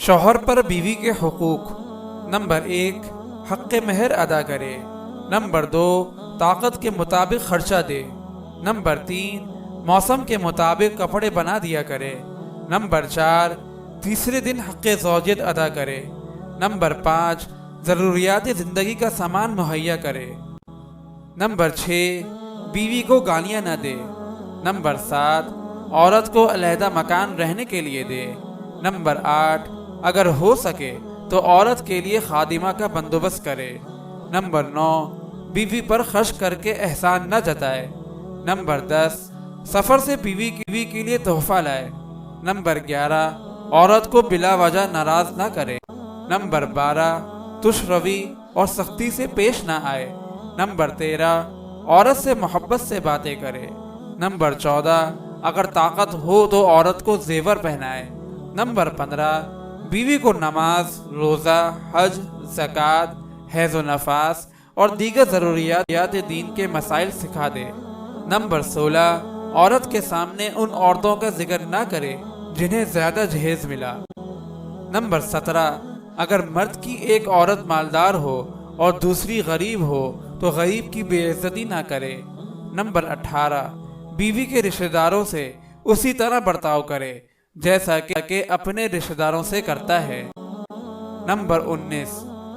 شوہر پر بیوی کے حقوق۔ نمبر 1، حق مہر ادا کرے۔ نمبر 2، طاقت کے مطابق خرچہ دے۔ نمبر 3، موسم کے مطابق کپڑے بنا دیا کرے۔ نمبر 4، تیسرے دن حق زوجیت ادا کرے۔ نمبر 5، ضروریات زندگی کا سامان مہیا کرے۔ نمبر 6، بیوی کو گالیاں نہ دے۔ نمبر 7، عورت کو علیحدہ مکان رہنے کے لیے دے۔ نمبر 8، اگر ہو سکے تو عورت کے لیے خادمہ کا بندوبست کرے۔ نمبر 9، بیوی پر خرچ کر کے احسان نہ جتائے۔ نمبر 10، سفر سے بیوی کے لیے تحفہ لائے۔ نمبر 11، عورت کو بلا وجہ ناراض نہ کرے۔ نمبر 12، تش روی اور سختی سے پیش نہ آئے۔ نمبر 13، عورت سے محبت سے باتیں کرے۔ نمبر 14، اگر طاقت ہو تو عورت کو زیور پہنائے۔ نمبر 15، بیوی کو نماز، روزہ، حج، زکوٰۃ، حیض و نفاس اور دیگر ضروریات دین کے مسائل سکھا دے۔ نمبر 16، عورت کے سامنے ان عورتوں کا ذکر نہ کرے جنہیں زیادہ جہیز ملا۔ نمبر 17، اگر مرد کی ایک عورت مالدار ہو اور دوسری غریب ہو تو غریب کی بے عزتی نہ کرے۔ نمبر 18، بیوی کے رشتہ داروں سے اسی طرح برتاؤ کرے جیسا کہ اپنے رشتہ داروں سے کرتا ہے۔ نمبر 19،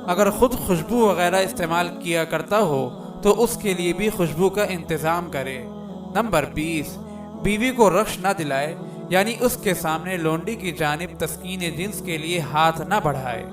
اگر خود خوشبو وغیرہ استعمال کیا کرتا ہو تو اس کے لیے بھی خوشبو کا انتظام کرے۔ نمبر 20، بیوی کو رخص نہ دلائے، یعنی اس کے سامنے لونڈی کی جانب تسکین جنس کے لیے ہاتھ نہ بڑھائے۔